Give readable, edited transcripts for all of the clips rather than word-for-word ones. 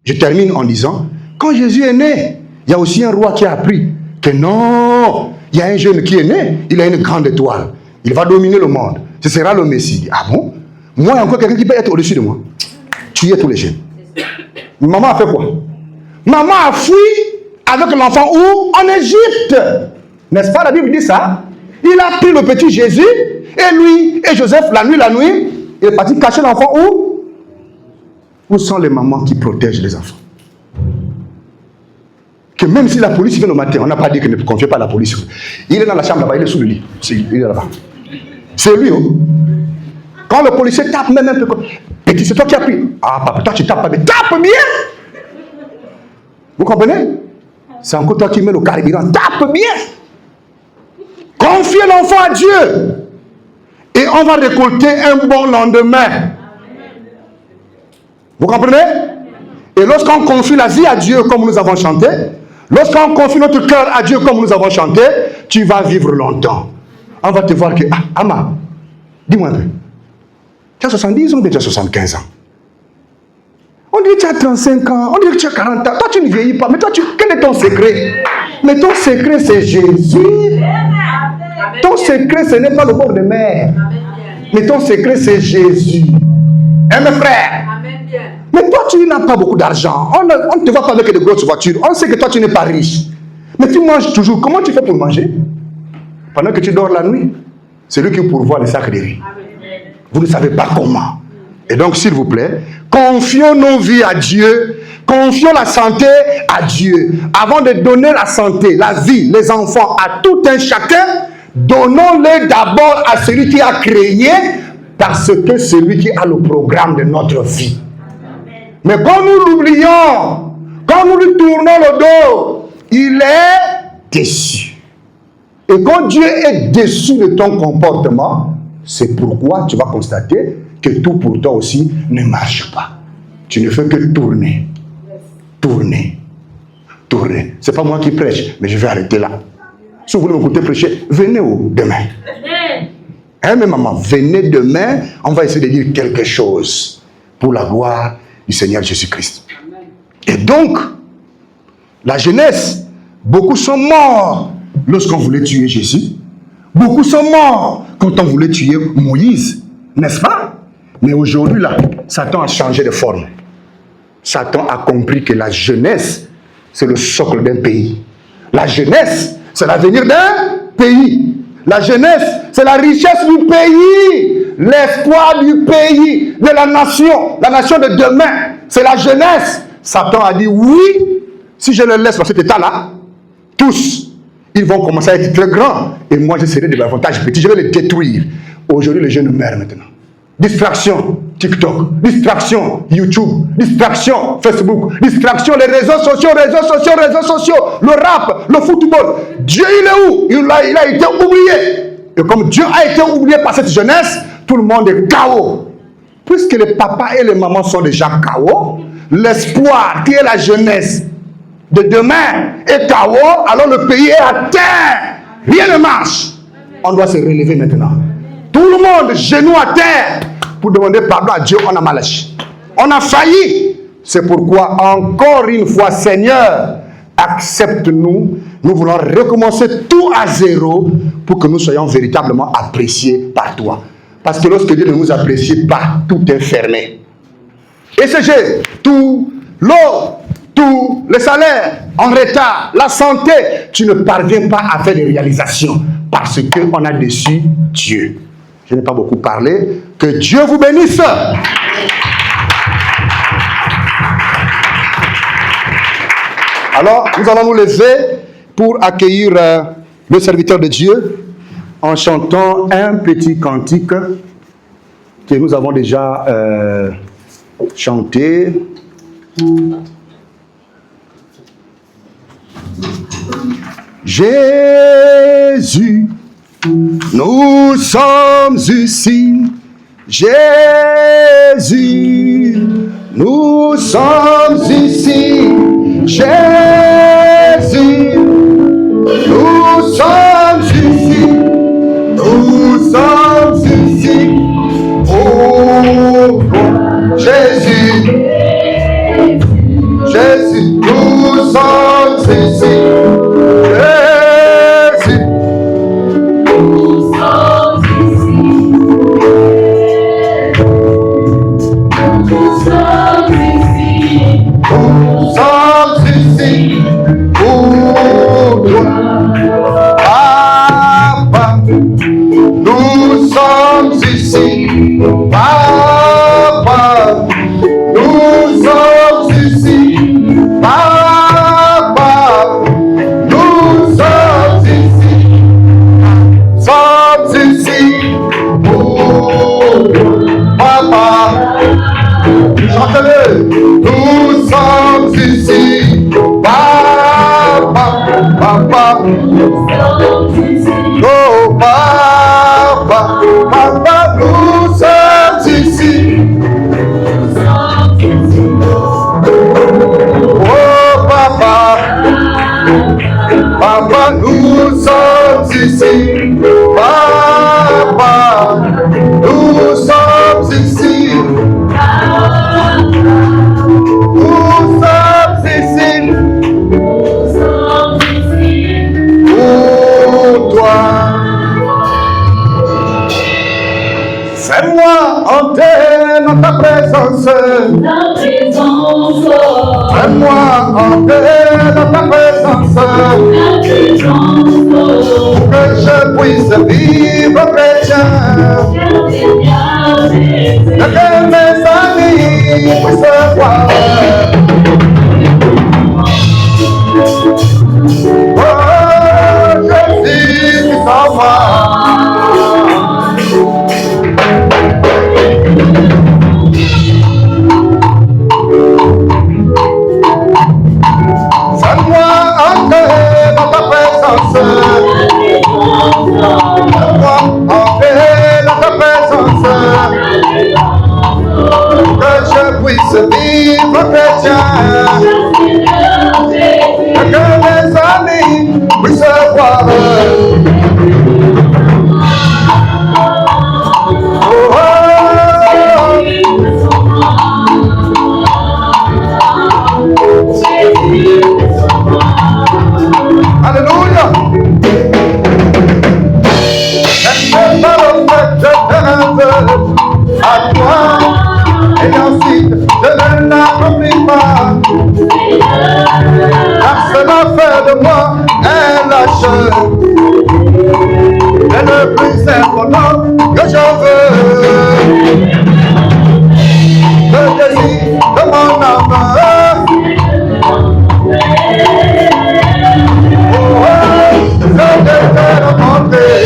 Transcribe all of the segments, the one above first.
Je termine en disant, quand Jésus est né, il y a aussi un roi qui a appris que non, il y a un jeune qui est né, il a une grande étoile. Il va dominer le monde. Ce sera le Messie. Ah bon? Moi, il y a encore quelqu'un qui peut être au-dessus de moi. Tuer tous les jeunes. Maman a fait quoi? Maman a fui avec l'enfant où? En Égypte. N'est-ce pas? La Bible dit ça. Il a pris le petit Jésus et lui et Joseph, la nuit, il est parti cacher l'enfant où? Où sont les mamans qui protègent les enfants? Que même si la police vient le matin, on n'a pas dit que ne confiez pas à la police. Il est dans la chambre là-bas, il est sous le lit. Il est là-bas. C'est lui. Oh. Quand le policier tape même un peu comme... Petit, c'est toi qui as pris. Ah papa, toi tu tapes pas bien. Tape bien. Vous comprenez? C'est encore toi qui mets le carburant. Tape bien. Confiez l'enfant à Dieu. Et on va récolter un bon lendemain. Vous comprenez? Et lorsqu'on confie la vie à Dieu comme nous avons chanté, lorsqu'on confie notre cœur à Dieu comme nous avons chanté, tu vas vivre longtemps. On va te voir que, Ama, dis-moi un peu. Tu as 70 ans ou bien tu as 75 ans? On dit que tu as 35 ans, on dit que tu as 40 ans. Toi, tu ne vieillis pas. Mais toi, quel est ton secret? Mais ton secret, c'est Jésus. Ton secret, ce n'est pas le bord de mer. Mais ton secret, c'est Jésus. Hein, mes frères? Mais toi, tu n'as pas beaucoup d'argent. On ne te voit pas avec de grosses voitures. On sait que toi, tu n'es pas riche. Mais tu manges toujours. Comment tu fais pour manger? Pendant que tu dors la nuit, c'est lui qui pourvoit les sacs de riz. Vous ne savez pas comment. Et donc, s'il vous plaît, confions nos vies à Dieu. Confions la santé à Dieu. Avant de donner la santé, la vie, les enfants à tout un chacun, donnons-les d'abord à celui qui a créé, parce que c'est lui qui a le programme de notre vie. Mais quand nous l'oublions, quand nous lui tournons le dos, il est déçu. Et quand Dieu est déçu de ton comportement, c'est pourquoi tu vas constater que tout pour toi aussi ne marche pas. Tu ne fais que tourner. Tourner. Tourner. Ce n'est pas moi qui prêche, mais je vais arrêter là. Si vous voulez m'écouter prêcher, venez demain. Hein, mais maman, venez demain, on va essayer de dire quelque chose pour la gloire du Seigneur Jésus-Christ. Et donc, la jeunesse, beaucoup sont morts lorsqu'on voulait tuer Jésus. Beaucoup sont morts quand on voulait tuer Moïse, n'est-ce pas? Mais aujourd'hui, là, Satan a changé de forme. Satan a compris que la jeunesse, c'est le socle d'un pays. La jeunesse, c'est l'avenir d'un pays. La jeunesse, c'est la richesse du pays. L'espoir du pays, de la nation de demain. C'est la jeunesse. Satan a dit oui, si je le laisse dans cet état-là, tous, ils vont commencer à être très grands. Et moi, je serai de davantage petit. Je vais les détruire. Aujourd'hui, les jeunes meurent maintenant. Distraction, TikTok. Distraction, YouTube. Distraction, Facebook. Distraction, les réseaux sociaux. Le rap, le football. Dieu, il est où? Il a été oublié. Et comme Dieu a été oublié par cette jeunesse, tout le monde est KO. Puisque les papas et les mamans sont déjà KO, l'espoir qui est la jeunesse de demain est KO, alors le pays est à terre. Rien ne marche. On doit se relever maintenant. Tout le monde, genoux à terre, pour demander pardon à Dieu. On a mal agi. On a failli. C'est pourquoi, encore une fois, Seigneur, accepte-nous. Nous voulons recommencer tout à zéro pour que nous soyons véritablement appréciés par toi. Parce que lorsque Dieu ne nous apprécie pas, tout est fermé. Et c'est tout, l'eau, tout, le salaire en retard, la santé, tu ne parviens pas à faire des réalisations parce qu'on a déçu Dieu. Je n'ai pas beaucoup parlé. Que Dieu vous bénisse. Alors, nous allons nous lever pour accueillir le serviteur de Dieu en chantant un petit cantique que nous avons déjà chanté. Jésus, nous sommes ici. Jésus, nous sommes ici. Jésus, nous sommes ici. Nous sommes ici. Oh, Jésus, sommes ici. Jésus. Nous sommes ici. Nous sommes ici. Nous sommes ici pour toi. Papa, nous sommes ici. Papa, nous sommes ici. Papa, nous sommes ici. Sommes ici pour Papa. Chantez-le. Nous sommes ici. Papa, Papa. Oh Papa, Papa, nous sommes ici. Oh Papa, Papa, nous sommes ici. Papa, nous sommes ici. Nous sommes ici. Pour toi. Fais-moi entrer dans ta présence. Fais-moi entrer dans ta présence. Pour que je puisse vivre chrétien. Que mes amis puissent voir. Oh, Jésus qui s'en va. Fais-moi entrer dans ta présence. Fais-moi entrer dans ta présence. Que je puisse vivre chrétien. Que mes amis puissent voir. Oh, Alléluia. À toi, et ensuite je ne l'accomplis pas. Car cela fait de moi un lâche. C'est le plus important que je veux. Le désir de mon âme. Oh, je te fais rencontrer.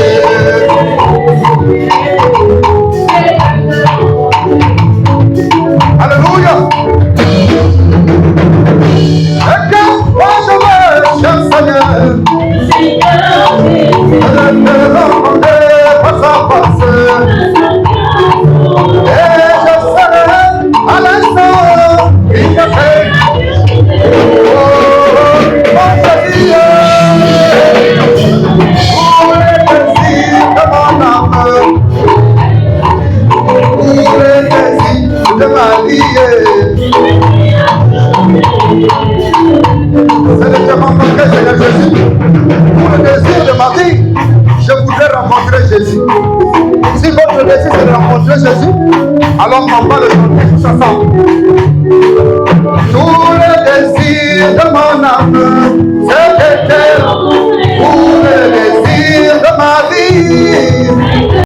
Alléluia. Et quand moi je veux, cher Seigneur, je te rencontrer face à face. Et je serai à l'instant qui te fait. Oh, mon Seigneur, pour les désirs de mon âme, pour les désirs de ma vie. C'est de te rencontrer, Seigneur Jésus. Pour le désir de ma vie, je voudrais rencontrer Jésus. Si votre désir c'est de rencontrer Jésus, alors on va le chanter tous ensemble. Tous les désirs de mon âme,